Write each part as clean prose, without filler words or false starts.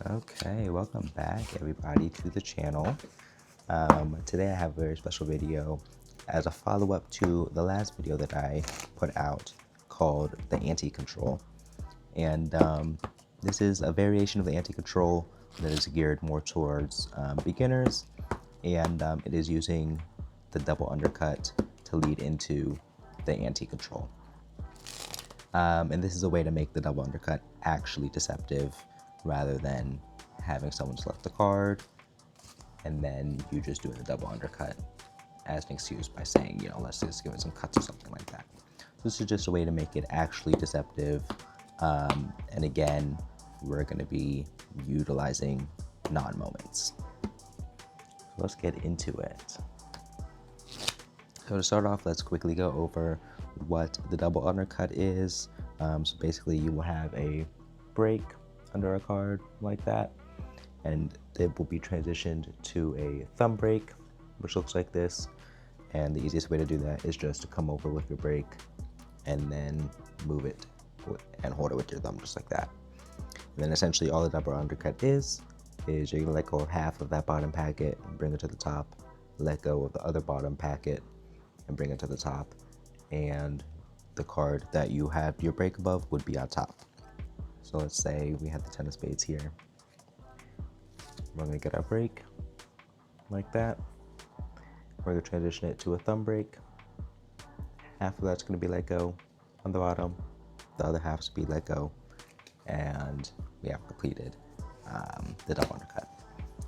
Okay, welcome back everybody to the channel. Today I have a very special video as a follow-up to the last video that I put out called the anti-control. And this is a variation of the anti-control that is geared more towards beginners, and it is using the double undercut to lead into the anti-control. And this is a way to make the double undercut actually deceptive rather than having someone select the card and then you just doing the double undercut as an excuse by saying, let's just give it some cuts or something like that. So this is just a way to make it actually deceptive. And again, we're going to be utilizing non-moments. So let's get into it. So to start off, let's quickly go over what the double undercut is. So basically you will have a break under a card like that, and it will be transitioned to a thumb break, which looks like this. And the easiest way to do that is just to come over with your break and then move it and hold it with your thumb just like that. And then essentially all the double undercut is you're gonna let go of half of that bottom packet and bring it to the top, let go of the other bottom packet and bring it to the top, and the card that you have your break above would be on top. So let's say we have the 10 of spades here. We're going to get our break like that. We're going to transition it to a thumb break. Half of that's going to be let go on the bottom. The other half is to be let go. And we have completed the double undercut.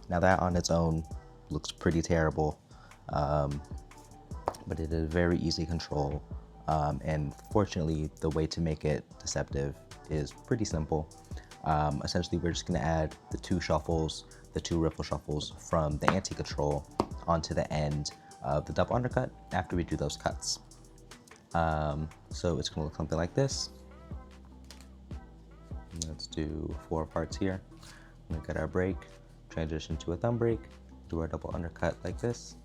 Now that on its own looks pretty terrible, but it is very easy control. And fortunately, the way to make it deceptive is pretty simple. Essentially, we're just going to add the two riffle shuffles from the anti-control onto the end of the double undercut after we do those cuts. So it's going to look something like this. Let's do 4 parts here. I'm going to get our break, transition to a thumb break, do our double undercut like this,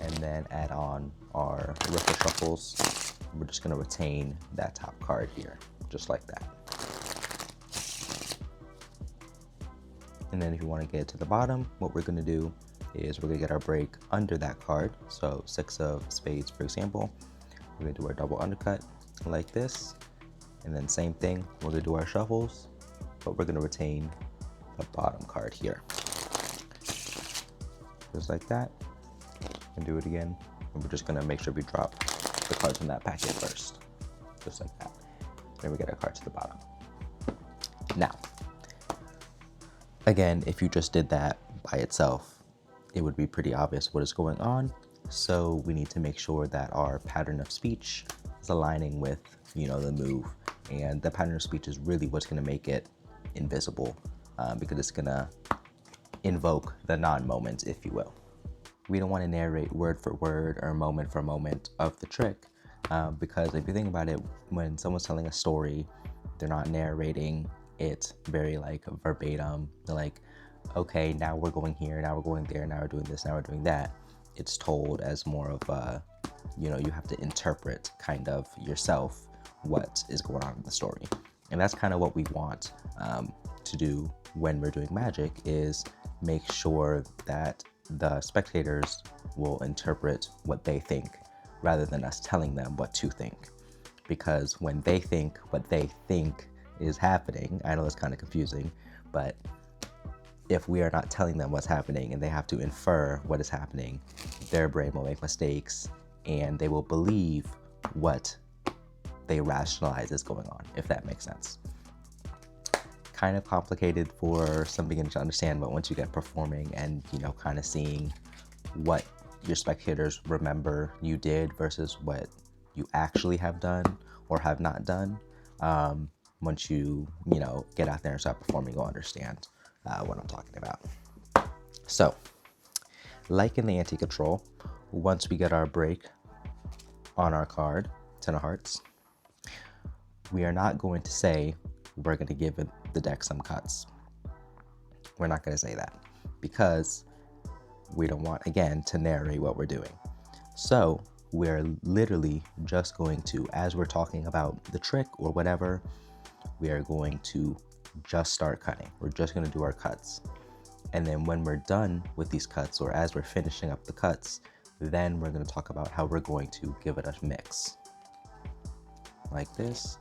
and then add on our riffle shuffles. We're just going to retain that top card here, just like that. And then if you want to get to the bottom, what we're going to do is we're going to get our break under that card. So 6 of spades, for example. We're going to do our double undercut like this. And then same thing, we're going to do our shuffles, but we're going to retain the bottom card here. Just like that. And do it again. And we're just going to make sure we drop the cards in that packet first. Just like that. Then we get our card to the bottom. Now, again, if you just did that by itself, it would be pretty obvious what is going on. So we need to make sure that our pattern of speech is aligning with, the move. And the pattern of speech is really what's going to make it invisible, because it's going to invoke the non-moment, if you will. We don't want to narrate word for word or moment for moment of the trick, because if you think about it, when someone's telling a story, they're not narrating it very verbatim. They're like, okay, now we're going here, now we're going there, now we're doing this, now we're doing that. It's told as more of a, you have to interpret kind of yourself what is going on in the story. And that's kind of what we want to do when we're doing magic, is make sure that the spectators will interpret what they think rather than us telling them what to think. Because when they think what they think is happening, I know it's kind of confusing, but if we are not telling them what's happening and they have to infer what is happening, their brain will make mistakes and they will believe what they rationalize is going on, if that makes sense. Kind of complicated for some beginners to understand, but once you get performing and kind of seeing what your spectators remember you did versus what you actually have done or have not done, once you get out there and start performing, you'll understand what I'm talking about. So, like in the anti-control, once we get our break on our card, 10 of hearts, we are not going to say we're going to give the deck some cuts. We're not going to say that because we don't want, again, to narrate what we're doing. So we're literally just going to, as we're talking about the trick or whatever, we are going to just start cutting. We're just gonna do our cuts. And then when we're done with these cuts, or as we're finishing up the cuts, then we're gonna talk about how we're going to give it a mix. Like this.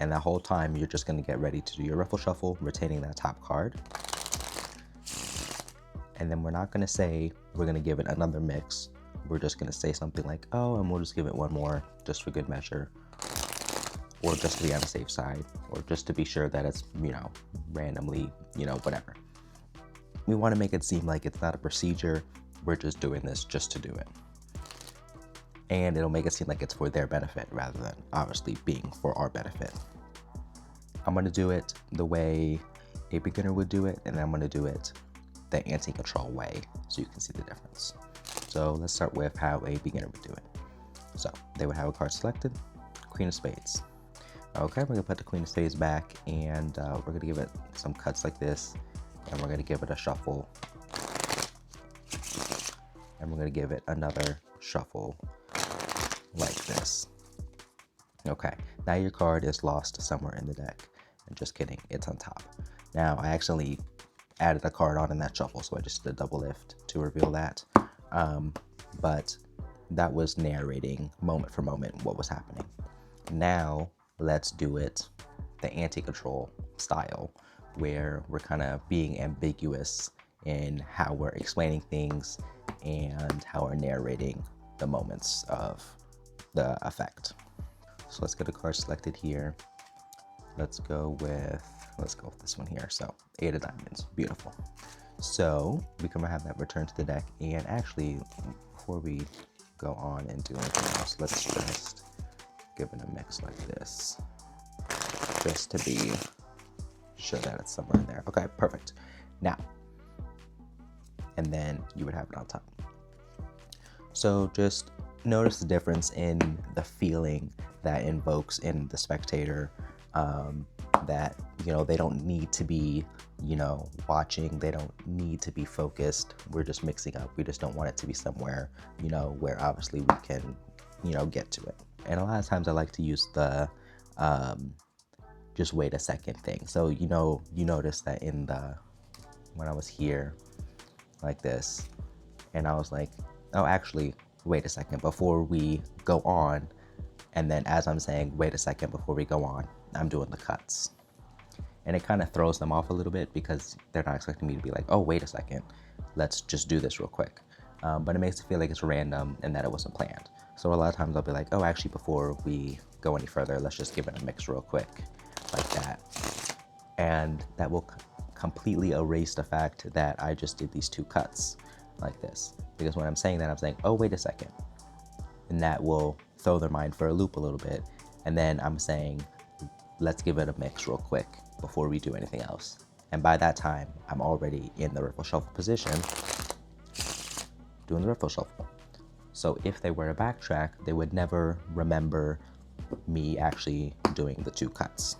And that whole time, you're just gonna get ready to do your Riffle Shuffle, retaining that top card. And then we're not gonna say we're gonna give it another mix. We're just gonna say something like, oh, and we'll just give it one more just for good measure, or just to be on the safe side, or just to be sure that it's, you know, randomly, you know, whatever. We wanna make it seem like it's not a procedure. We're just doing this just to do it. And it'll make it seem like it's for their benefit rather than obviously being for our benefit. I'm gonna do it the way a beginner would do it, and I'm gonna do it the anti-control way so you can see the difference. So let's start with how a beginner would do it. So they would have a card selected, Queen of Spades. Okay, we're gonna put the Queen of Spades back, and we're gonna give it some cuts like this, and we're gonna give it a shuffle, and we're gonna give it another shuffle like this. Okay, now your card is lost somewhere in the deck. And just kidding, it's on top. Now I actually added a card on in that shuffle, so I just did a double lift to reveal that. But that was narrating moment for moment what was happening. Now let's do it the anti-control style, where we're kind of being ambiguous in how we're explaining things and how we're narrating the moments of the effect. So let's get a card selected here. Let's go with this one here. So 8 of diamonds, beautiful. So we can have that return to the deck. And actually, before we go on and do anything else, let's just give it a mix like this, just to be sure that it's somewhere in there. Okay, perfect. Now, and then you would have it on top. So just notice the difference in the feeling that invokes in the spectator, that, you know, they don't need to be, you know, watching, they don't need to be focused. We're just mixing up. We just don't want it to be somewhere, you know, where obviously we can, you know, get to it. And a lot of times I like to use the just wait a second thing. So, you know, you notice that in the, when I was here like this, and I was like, oh, actually, wait a second before we go on. And then as I'm saying, wait a second before we go on, I'm doing the cuts. And it kind of throws them off a little bit because they're not expecting me to be like, oh, wait a second, let's just do this real quick. But it makes it feel like it's random and that it wasn't planned. So a lot of times I'll be like, oh, actually, before we go any further, let's just give it a mix real quick, like that. And that will completely erase the fact that I just did these 2 cuts like this. Because when I'm saying that, I'm saying, oh, wait a second. And that will throw their mind for a loop a little bit. And then I'm saying, let's give it a mix real quick before we do anything else. And by that time, I'm already in the Riffle Shuffle position, doing the Riffle Shuffle. So if they were to backtrack, they would never remember me actually doing the 2 cuts.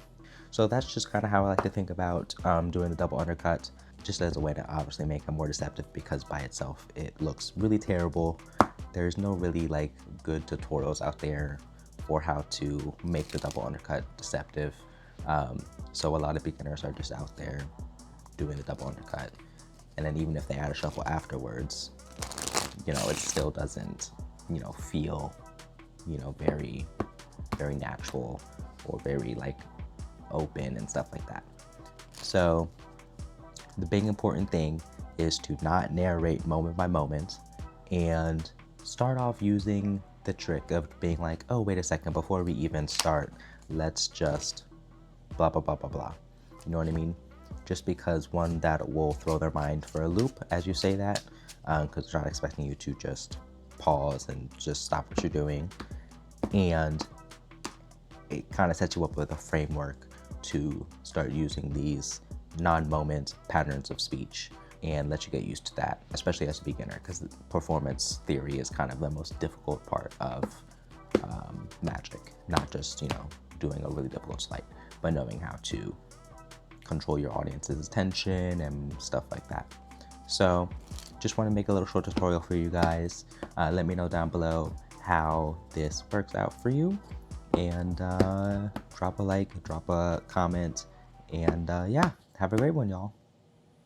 So that's just kind of how I like to think about doing the double undercut, just as a way to obviously make it more deceptive, because by itself, it looks really terrible. There's no really like good tutorials out there for how to make the double undercut deceptive. So a lot of beginners are just out there doing the double undercut. And then even if they add a shuffle afterwards, you know, it still doesn't, you know, feel, you know, very, very natural or very like open and stuff like that. So the big important thing is to not narrate moment by moment and start off using the trick of being like, oh, wait a second, before we even start, let's just blah, blah, blah, blah, blah. You know what I mean? Just because, one, that will throw their mind for a loop as you say that, because they're not expecting you to just pause and just stop what you're doing. And it kind of sets you up with a framework to start using these non-moment patterns of speech and let you get used to that, especially as a beginner, because performance theory is kind of the most difficult part of magic. Not just, you know, doing a really difficult sleight, but knowing how to control your audience's attention and stuff like that. So just want to make a little short tutorial for you guys. Let me know down below how this works out for you, and drop a like, drop a comment, And yeah, have a great one, y'all.